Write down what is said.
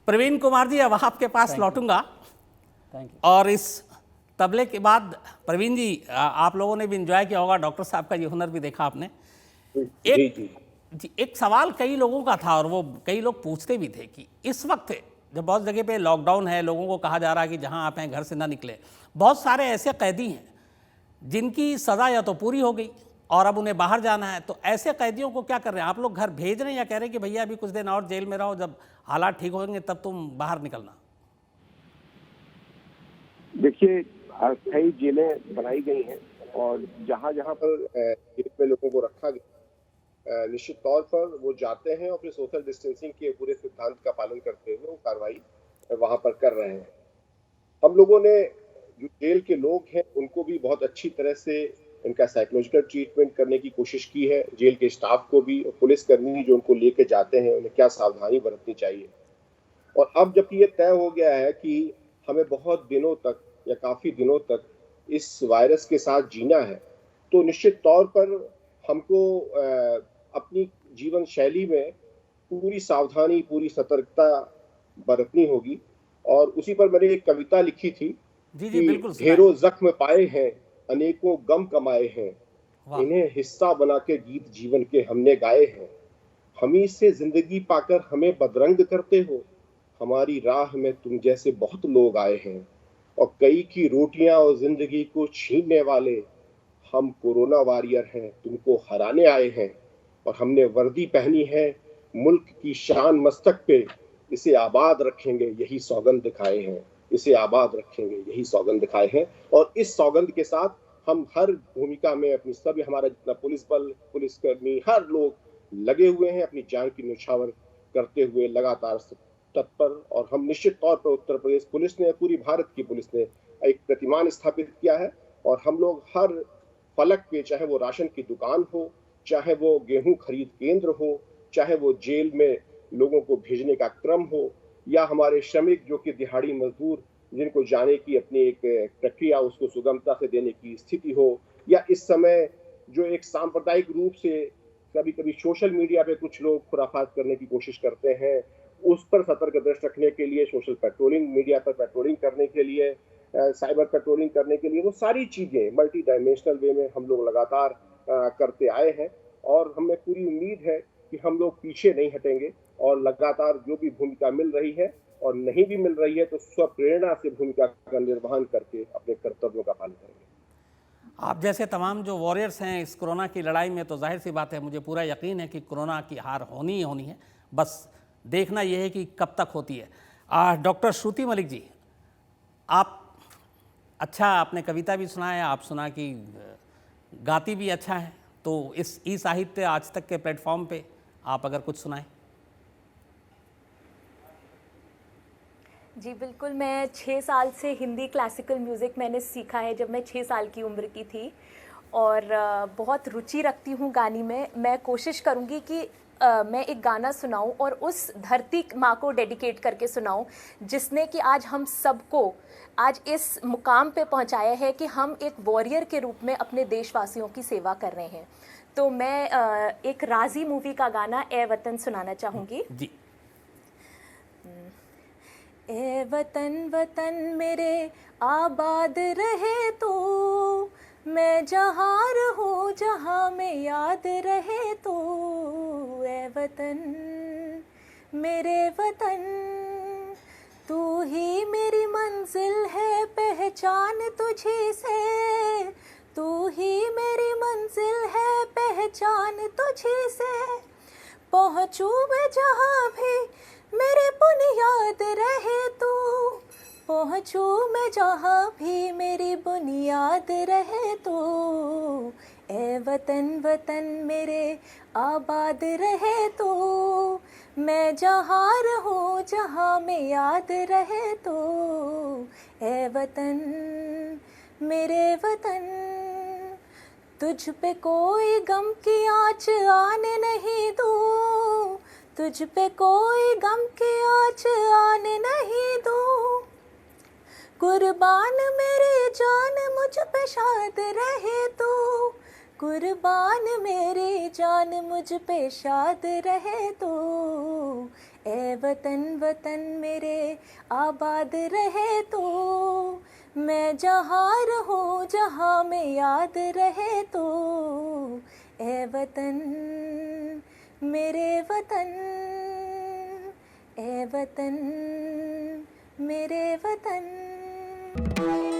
प्रवीण कुमार जी, अब आपके पास लौटूंगा। Thank you. और इस तबले के बाद प्रवीण जी, आप लोगों ने भी एंजॉय किया होगा, डॉक्टर साहब का ये हुनर भी देखा आपने। एक सवाल कई लोगों का था, और वो कई लोग पूछते भी थे कि इस वक्त जब बहुत जगह पे लॉकडाउन है, लोगों को कहा जा रहा है कि जहां आप हैं घर से ना निकले, बहुत सारे ऐसे कैदी हैं जिनकी सज़ा या तो पूरी हो गई और अब उन्हें बाहर जाना है, तो ऐसे कैदियों को क्या कर रहे हैं आप लोग? घर भेज रहे हैं या कह रहे हैं कि भैया अभी कुछ दिन और जेल में रहो, जब हालात ठीक होंगे तब तुम बाहर निकलना? देखिए, अस्थायी जेलें बनाई गई हैं और जहां जहां पर जेल में लोगों को रखा गया, निश्चित तौर पर वो जाते हैं और फिर सोशल डिस्टेंसिंग के पूरे सिद्धांत का पालन करते हुए वो कार्रवाई वहां पर कर रहे हैं। हम लोगों ने जो जेल के लोग हैं उनको भी बहुत अच्छी तरह से इनका साइकोलॉजिकल ट्रीटमेंट करने की कोशिश की है। जेल के स्टाफ को भी और पुलिसकर्मी जो उनको लेके जाते हैं उन्हें क्या सावधानी बरतनी चाहिए। और अब जबकि ये तय हो गया है कि हमें बहुत दिनों तक या काफी दिनों तक इस वायरस के साथ जीना है, तो निश्चित तौर पर हमको अपनी जीवन शैली में पूरी सावधानी, पूरी सतर्कता बरतनी होगी। और उसी पर मैंने एक कविता लिखी थी जी जी, कि बिल्कुल ढेरों जख्म पाए हैं, अनेकों गम कमाए हैं, वाह। इन्हें हिस्सा बना के गीत जीवन के हमने गाए हैं। हमी से जिंदगी पाकर हमें बदरंग करते हो, हमारी राह में तुम जैसे बहुत लोग आए हैं, और कई की रोटियां और जिंदगी को छीनने वाले हम कोरोना वॉरियर हैं, तुमको हराने आए हैं। और हमने वर्दी पहनी है मुल्क की शान मस्तक पे, इसे आबाद रखेंगे यही सौगंध दिखाए हैं, इसे आबाद रखेंगे यही सौगंध दिखाए हैं। और इस सौगंध के साथ हम हर भूमिका में अपनी सभी, हमारा जितना पुलिस बल, पुलिसकर्मी, हर लोग लगे हुए हैं अपनी जान की न्यौछावर करते हुए लगातार तत्पर। और हम निश्चित तौर पर उत्तर प्रदेश पुलिस ने, पूरी भारत की पुलिस ने एक प्रतिमान स्थापित किया है। और हम लोग हर फलक पे, चाहे वो राशन की दुकान हो, चाहे वो गेहूं खरीद केंद्र हो, चाहे वो जेल में लोगों को भेजने का क्रम हो, या हमारे श्रमिक जो कि दिहाड़ी मजदूर जिनको जाने की अपनी एक प्रक्रिया उसको सुगमता से देने की स्थिति हो, या इस समय जो एक सांप्रदायिक रूप से कभी कभी सोशल मीडिया पे कुछ लोग खुराफात करने की कोशिश करते हैं, उस पर सतर्क दृष्टि रखने के लिए, सोशल पेट्रोलिंग, मीडिया पर पेट्रोलिंग करने के लिए, साइबर पेट्रोलिंग करने के लिए, वो सारी चीजें मल्टी डायमेंशनल वे में हम लोग लगातार करते आए हैं। और हमें पूरी उम्मीद है कि हम लोग पीछे नहीं हटेंगे और लगातार जो भी भूमिका मिल रही है और नहीं भी मिल रही है तो स्वप्रेरणा से भूमिका का निर्वहन करके अपने कर्तव्यों का पालन करेंगे। आप जैसे तमाम जो वॉरियर्स हैं इस कोरोना की लड़ाई में, तो जाहिर सी बात है, मुझे पूरा यकीन है कि कोरोना की हार होनी ही होनी है, बस देखना यह है कि कब तक होती है। डॉक्टर श्रुति मलिक जी, आप अच्छा, आपने कविता भी सुना है, आप सुना कि गाती भी अच्छा है, तो इस ई साहित्य आज तक के प्लेटफॉर्म पे आप अगर कुछ सुनाएं। जी बिल्कुल, मैं 6 साल से हिंदी क्लासिकल म्यूज़िक मैंने सीखा है जब मैं 6 साल की उम्र की थी, और बहुत रुचि रखती हूँ गाने में। मैं कोशिश करूँगी कि मैं एक गाना सुनाऊँ और उस धरती माँ को डेडिकेट करके सुनाऊँ जिसने कि आज हम सबको आज इस मुकाम पे पहुँचाया है कि हम एक वॉरियर के रूप में अपने देशवासियों की सेवा कर रहे हैं। तो मैं एक राजी मूवी का गाना ए वतन सुनाना चाहूँगी जी। ए वतन वतन मेरे आबाद रहे तो, मैं जहाँ रहूँ जहाँ में याद रहे तो। ए वतन मेरे वतन, तू ही मेरी मंजिल है, पहचान तुझी से, तू ही मेरी मंजिल है, पहचान तुझी से। पहुँचूँ मैं जहाँ भी मेरी बुनियाद रहे तू, पहुँचूँ मैं जहाँ भी मेरी बुनियाद रहे तो। ए वतन वतन मेरे आबाद रहे तो, मैं जहाँ रहूँ जहाँ में याद रहे तो। ए वतन मेरे वतन, तुझ पे कोई गम की आँच आने नहीं दूँ, तुझ पे कोई गम की आँच आने नहीं दूँ। कुर्बान मेरी जान मुझ पे शाद रहे तू, कुर्बान मेरी जान मुझ पे शाद रहे तो, ए वतन वतन मेरे आबाद रहे तो, मैं जहाँ रहूँ जहाँ में याद रहे तो, ए वतन मेरे वतन, ए वतन मेरे वतन।